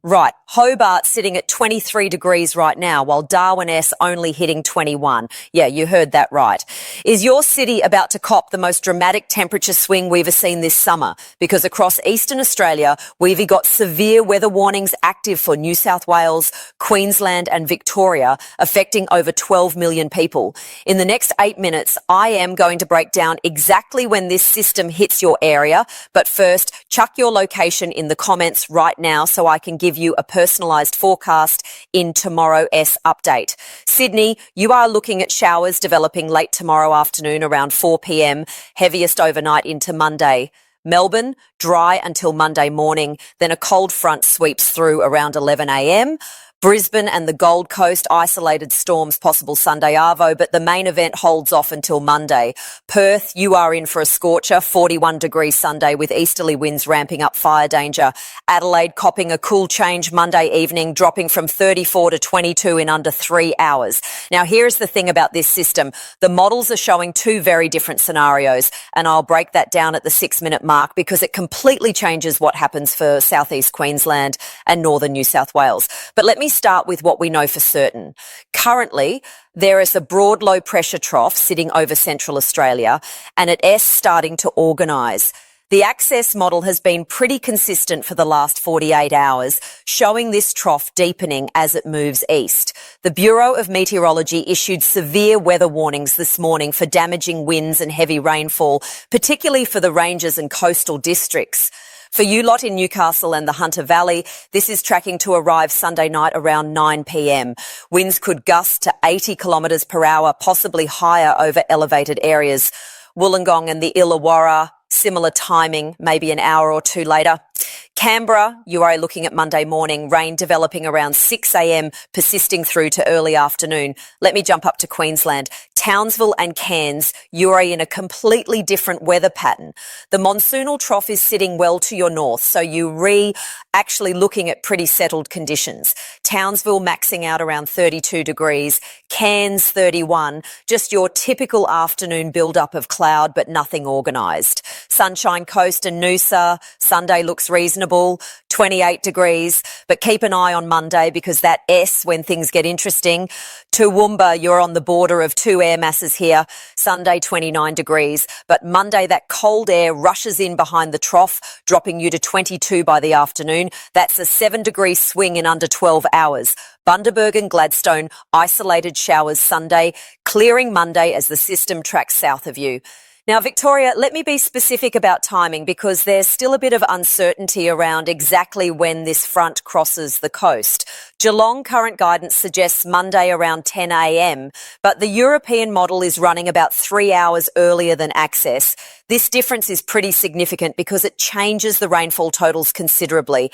Right, Hobart sitting at 23 degrees right now, while Darwin S only hitting 21. Yeah, you heard that right. Is your city about to cop the most dramatic temperature swing we've ever seen this summer? Because across eastern Australia, we've got severe weather warnings active for New South Wales, Queensland and Victoria, affecting over 12 million people. In the next 8 minutes, I am going to break down exactly when this system hits your area. But first, chuck your location in the comments right now so I can give you a personalised forecast in tomorrow's update. Sydney, you are looking at showers developing late tomorrow afternoon around 4 p.m, heaviest overnight into Monday. Melbourne, dry until Monday morning, then a cold front sweeps through around 11 a.m. Brisbane and the Gold Coast, isolated storms possible Sunday arvo, but the main event holds off until Monday. Perth, you are in for a scorcher, 41 degrees Sunday with easterly winds ramping up fire danger. Adelaide copping a cool change Monday evening, dropping from 34 to 22 in under 3 hours. Now, here's the thing about this system. The models are showing two very different scenarios, and I'll break that down at the 6-minute mark because it completely changes what happens for southeast Queensland and northern New South Wales. But let me start with what we know for certain. Currently, there is a broad low pressure trough sitting over central Australia and at S starting to organise. The Access model has been pretty consistent for the last 48 hours, showing this trough deepening as it moves east. The Bureau of Meteorology issued severe weather warnings this morning for damaging winds and heavy rainfall, particularly for the ranges and coastal districts. For you lot in Newcastle and the Hunter Valley, this is tracking to arrive Sunday night around 9 p.m. Winds could gust to 80 kilometres per hour, possibly higher over elevated areas. Wollongong and the Illawarra, similar timing, maybe an hour or two later. Canberra, you are looking at Monday morning, rain developing around 6 a.m, persisting through to early afternoon. Let me jump up to Queensland. Townsville and Cairns, you are in a completely different weather pattern. The monsoonal trough is sitting well to your north, so you actually looking at pretty settled conditions. Townsville maxing out around 32 degrees, Cairns 31, just your typical afternoon build-up of cloud but nothing organised. Sunshine Coast and Noosa, Sunday looks reasonable, 28 degrees, but keep an eye on Monday because that S, when things get interesting. Toowoomba, you're on the border of two air masses here, Sunday 29 degrees, but Monday that cold air rushes in behind the trough, dropping you to 22 by the afternoon. That's a 7-degree swing in under 12 hours. Bundaberg and Gladstone, isolated showers Sunday, clearing Monday as the system tracks south of you. Now, Victoria, let me be specific about timing because there's still a bit of uncertainty around exactly when this front crosses the coast. Geelong current guidance suggests Monday around 10 a.m, but the European model is running about 3 hours earlier than Access. This difference is pretty significant because it changes the rainfall totals considerably.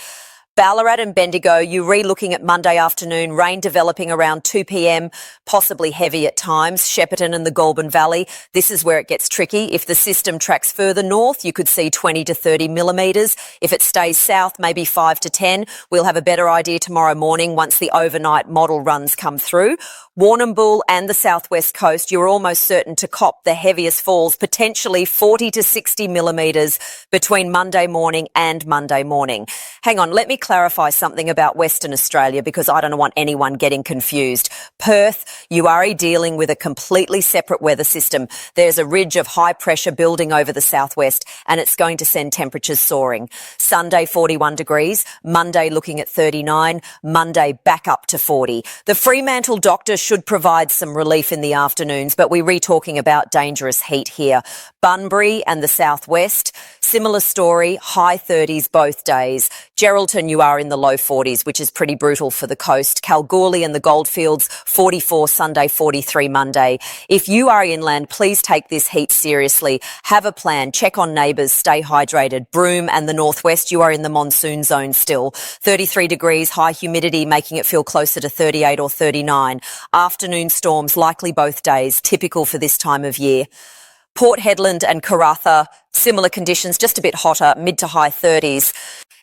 Ballarat and Bendigo, you're re-looking at Monday afternoon, rain developing around 2 p.m, possibly heavy at times. Shepparton and the Goulburn Valley, this is where it gets tricky. If the system tracks further north, you could see 20 to 30 millimetres. If it stays south, maybe 5 to 10. We'll have a better idea tomorrow morning once the overnight model runs come through. Warrnambool and the southwest coast, you're almost certain to cop the heaviest falls, potentially 40 to 60 millimetres between Monday morning and Monday morning. Hang on, let me clarify something about Western Australia because I don't want anyone getting confused. Perth, you are dealing with a completely separate weather system. There's a ridge of high pressure building over the southwest and it's going to send temperatures soaring. Sunday 41 degrees, Monday looking at 39, Monday back up to 40. The Fremantle doctor should provide some relief in the afternoons, but we're talking about dangerous heat here. Bunbury and the southwest, similar story, high 30s both days. Geraldton, you are in the low 40s, which is pretty brutal for the coast. Kalgoorlie and the Goldfields, 44 Sunday, 43 Monday. If you are inland, please take this heat seriously. Have a plan. Check on neighbours. Stay hydrated. Broome and the northwest, you are in the monsoon zone still. 33 degrees, high humidity, making it feel closer to 38 or 39. Afternoon storms likely both days, typical for this time of year. Port Hedland and Karratha, similar conditions, just a bit hotter, mid to high 30s.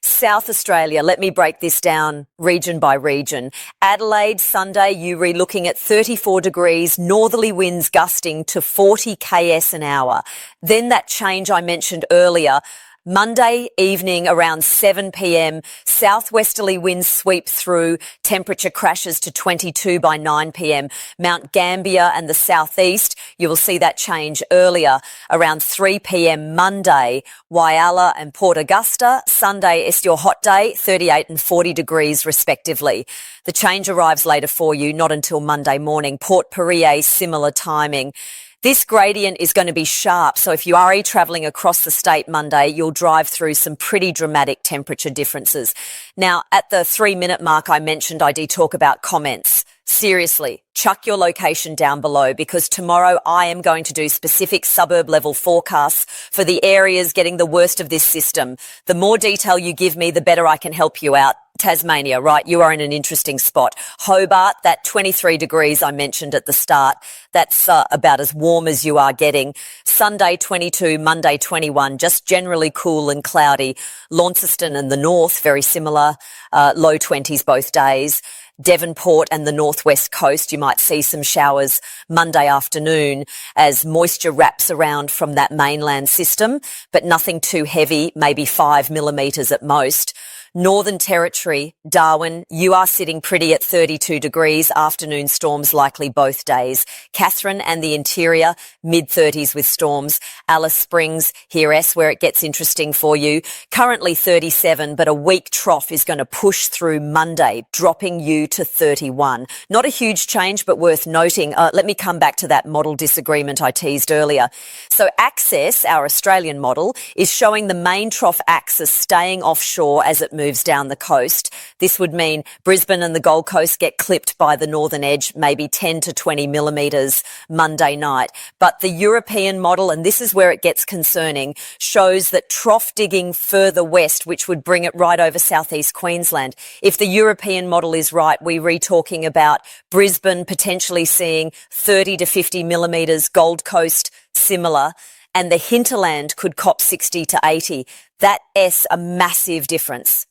South Australia, let me break this down region by region. Adelaide, Sunday, you're looking at 34 degrees, northerly winds gusting to 40 kS an hour. Then that change I mentioned earlier, Monday evening around 7 p.m, southwesterly winds sweep through, temperature crashes to 22 by 9 p.m. Mount Gambier and the southeast, you will see that change earlier. Around 3 p.m. Monday, Whyalla and Port Augusta. Sunday is your hot day, 38 and 40 degrees respectively. The change arrives later for you, not until Monday morning. Port Pirie, similar timing. This gradient is going to be sharp, so if you are travelling across the state Monday, you'll drive through some pretty dramatic temperature differences. Now, at the 3-minute mark I mentioned, I do talk about comments. Seriously, chuck your location down below, because tomorrow I am going to do specific suburb level forecasts for the areas getting the worst of this system. The more detail you give me, the better I can help you out. Tasmania, right, you are in an interesting spot. Hobart, that 23 degrees I mentioned at the start, that's about as warm as you are getting. Sunday 22, Monday 21, just generally cool and cloudy. Launceston and the north, very similar, low 20s both days. Devonport and the northwest coast, you might see some showers Monday afternoon as moisture wraps around from that mainland system, but nothing too heavy, maybe 5 millimetres at most. Northern Territory, Darwin, you are sitting pretty at 32 degrees, afternoon storms likely both days. Katherine and the interior, mid-30s with storms. Alice Springs, here where it gets interesting for you. Currently 37, but a weak trough is going to push through Monday, dropping you to 31. Not a huge change, but worth noting. Let me come back to that model disagreement I teased earlier. So Access, our Australian model, is showing the main trough axis staying offshore as it moves down the coast. This would mean Brisbane and the Gold Coast get clipped by the northern edge, maybe 10 to 20 millimetres Monday night. But the European model, and this is where it gets concerning, shows that trough digging further west, which would bring it right over southeast Queensland. If the European model is right, we're talking about Brisbane potentially seeing 30 to 50 millimetres, Gold Coast similar, and the hinterland could cop 60 to 80. That's a massive difference.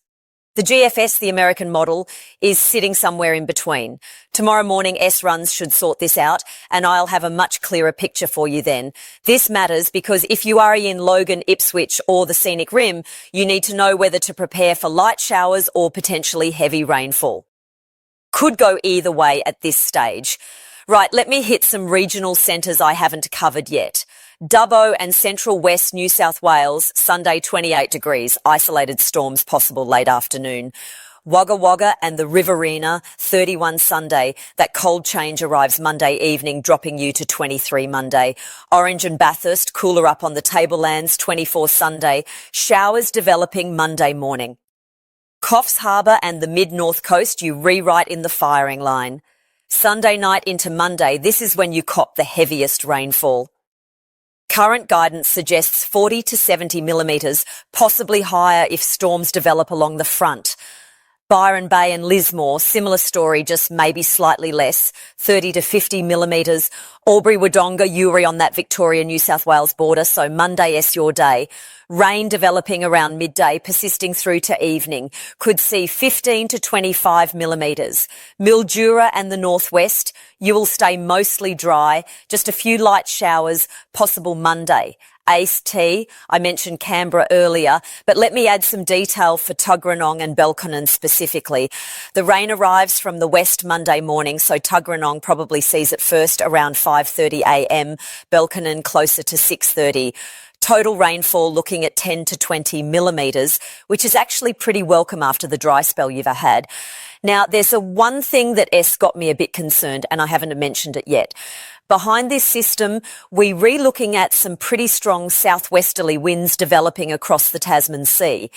The GFS, the American model, is sitting somewhere in between. Tomorrow morning, S-runs should sort this out, and I'll have a much clearer picture for you then. This matters because if you are in Logan, Ipswich or the Scenic Rim, you need to know whether to prepare for light showers or potentially heavy rainfall. Could go either way at this stage. Right, let me hit some regional centres I haven't covered yet. Dubbo and central west New South Wales, Sunday 28 degrees, isolated storms possible late afternoon. Wagga Wagga and the Riverina, 31 Sunday. That cold change arrives Monday evening, dropping you to 23 Monday. Orange and Bathurst, cooler up on the tablelands, 24 Sunday. Showers developing Monday morning. Coffs Harbour and the mid-north coast, you rewrite in the firing line. Sunday night into Monday, this is when you cop the heaviest rainfall. Current guidance suggests 40 to 70 millimetres, possibly higher if storms develop along the front. Byron Bay and Lismore, similar story, just maybe slightly less, 30 to 50 millimetres. Albury, Wodonga, Uri on that Victoria-New South Wales border, so Monday is your day. Rain developing around midday, persisting through to evening. Could see 15 to 25 millimetres. Mildura and the northwest, you will stay mostly dry, just a few light showers, possible Monday. Ace-T, I mentioned Canberra earlier, but let me add some detail for Tuggeranong and Belconnen specifically. The rain arrives from the west Monday morning, so Tuggeranong probably sees it first around 5:30 a.m, Belconnen closer to 6:30. Total rainfall looking at 10 to 20 millimetres, which is actually pretty welcome after the dry spell you've had. Now, there's one thing that got me a bit concerned, and I haven't mentioned it yet. Behind this system, we're re-looking at some pretty strong southwesterly winds developing across the Tasman Sea.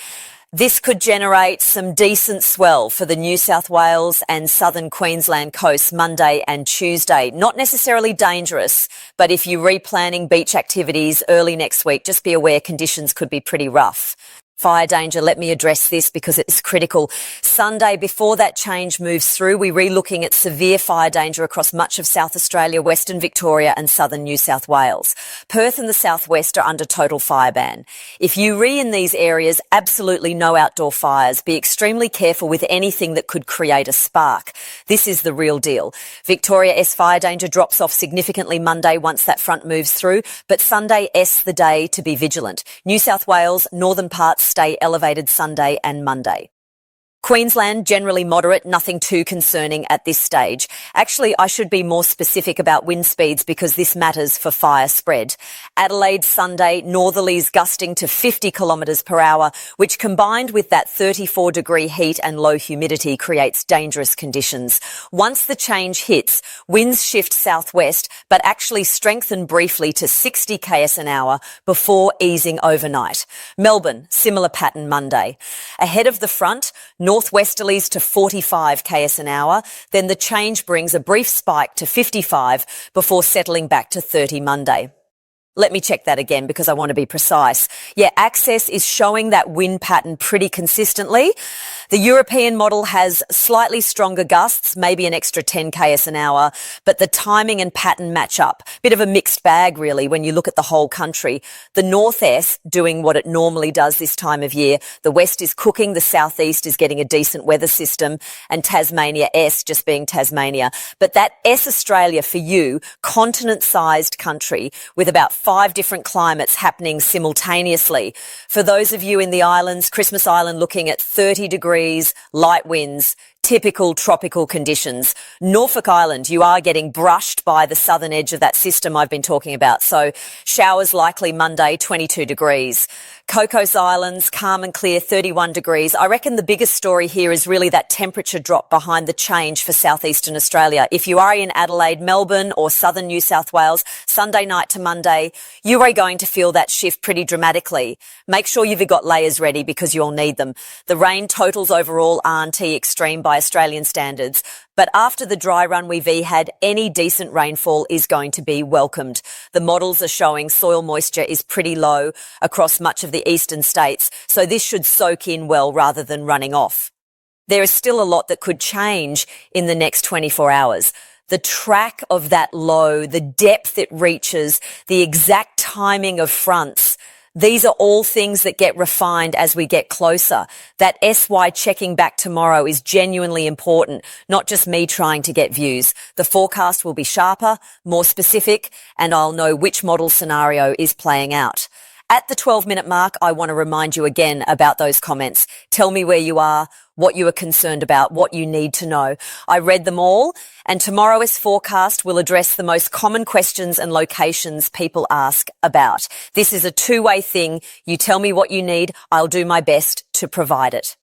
This could generate some decent swell for the New South Wales and southern Queensland coast Monday and Tuesday. Not necessarily dangerous, but if you're replanning beach activities early next week, just be aware conditions could be pretty rough. Fire danger, let me address this because it's critical. Sunday, before that change moves through, we're re-looking at severe fire danger across much of South Australia, Western Victoria and southern New South Wales. Perth and the southwest are under total fire ban. If you in these areas, absolutely no outdoor fires. Be extremely careful with anything that could create a spark. This is the real deal. Victoria S fire danger drops off significantly Monday once that front moves through, but Sunday S the day to be vigilant. New South Wales, northern parts stay elevated Sunday and Monday. Queensland, generally moderate, nothing too concerning at this stage. Actually, I should be more specific about wind speeds because this matters for fire spread. Adelaide, Sunday, northerlies gusting to 50 kilometres per hour, which combined with that 34-degree heat and low humidity creates dangerous conditions. Once the change hits, winds shift southwest, but actually strengthen briefly to 60 km an hour before easing overnight. Melbourne, similar pattern Monday. Ahead of the front, northwesterlies to 45 km an hour, then the change brings a brief spike to 55 before settling back to 30 Monday. Let me check that again because I want to be precise. Yeah, Access is showing that wind pattern pretty consistently. The European model has slightly stronger gusts, maybe an extra 10 km an hour, but the timing and pattern match up. Bit of a mixed bag, really, when you look at the whole country. The North S doing what it normally does this time of year. The West is cooking, the Southeast is getting a decent weather system, and Tasmania S just being Tasmania. But that S Australia for you, continent-sized country with about 5 different climates happening simultaneously. For those of you in the islands, Christmas Island looking at 30 degrees, light winds, typical tropical conditions. Norfolk Island, you are getting brushed by the southern edge of that system I've been talking about. So showers likely Monday, 22 degrees. Cocos Islands, calm and clear, 31 degrees. I reckon the biggest story here is really that temperature drop behind the change for southeastern Australia. If you are in Adelaide, Melbourne or southern New South Wales, Sunday night to Monday, you are going to feel that shift pretty dramatically. Make sure you've got layers ready because you'll need them. The rain totals overall aren't extreme by Australian standards, but after the dry run we've had, any decent rainfall is going to be welcomed. The models are showing soil moisture is pretty low across much of the eastern states, so this should soak in well rather than running off. There is still a lot that could change in the next 24 hours. The track of that low, the depth it reaches, the exact timing of fronts, these are all things that get refined as we get closer. That SY checking back tomorrow is genuinely important, not just me trying to get views. The forecast will be sharper, more specific, and I'll know which model scenario is playing out. At the 12-minute mark, I want to remind you again about those comments. Tell me where you are, what you are concerned about, what you need to know. I read them all, and tomorrow's forecast will address the most common questions and locations people ask about. This is a two-way thing. You tell me what you need, I'll do my best to provide it.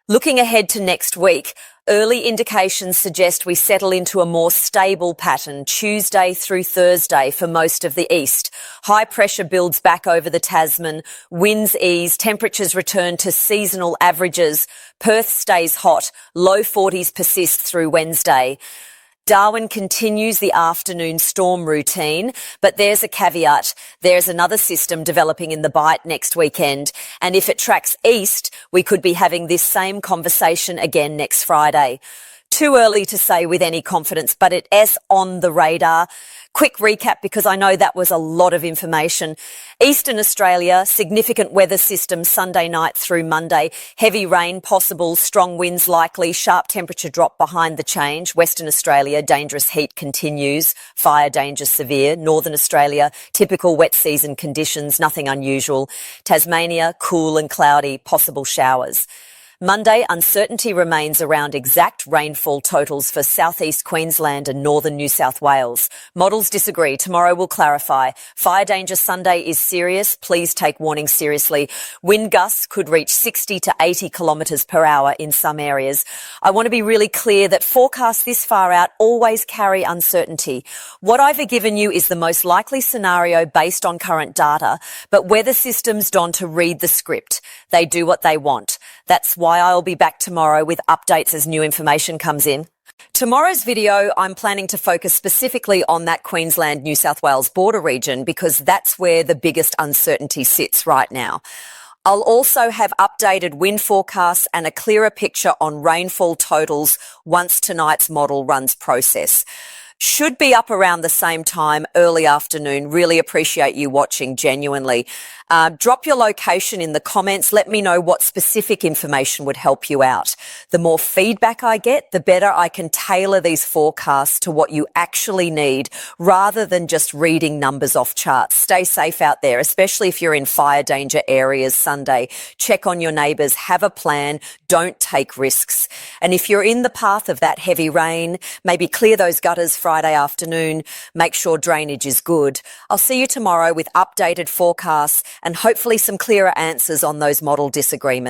Looking ahead to next week, early indications suggest we settle into a more stable pattern Tuesday through Thursday for most of the east. High pressure builds back over the Tasman, winds ease, temperatures return to seasonal averages. Perth stays hot, low 40s persist through Wednesday. Darwin continues the afternoon storm routine, but there's a caveat. There's another system developing in the Bight next weekend, and if it tracks east, we could be having this same conversation again next Friday. Too early to say with any confidence, but it is on the radar. Quick recap because I know that was a lot of information. Eastern Australia, significant weather system Sunday night through Monday. Heavy rain possible, strong winds likely, sharp temperature drop behind the change. Western Australia, dangerous heat continues. Fire danger severe. Northern Australia, typical wet season conditions, nothing unusual. Tasmania, cool and cloudy, possible showers. Monday, uncertainty remains around exact rainfall totals for southeast Queensland and northern New South Wales. Models disagree. Tomorrow will clarify. Fire danger Sunday is serious. Please take warning seriously. Wind gusts could reach 60 to 80 kilometres per hour in some areas. I want to be really clear that forecasts this far out always carry uncertainty. What I've given you is the most likely scenario based on current data, but weather systems don't read the script. They do what they want. That's why I'll be back tomorrow with updates as new information comes in. Tomorrow's video, I'm planning to focus specifically on that Queensland-New South Wales border region because that's where the biggest uncertainty sits right now. I'll also have updated wind forecasts and a clearer picture on rainfall totals once tonight's model runs process. Should be up around the same time, early afternoon. Really appreciate you watching, genuinely. Drop your location in the comments. Let me know what specific information would help you out. The more feedback I get, the better I can tailor these forecasts to what you actually need, rather than just reading numbers off charts. Stay safe out there, especially if you're in fire danger areas Sunday. Check on your neighbours, have a plan, don't take risks. And if you're in the path of that heavy rain, maybe clear those gutters Friday afternoon, make sure drainage is good. I'll see you tomorrow with updated forecasts and hopefully some clearer answers on those model disagreements.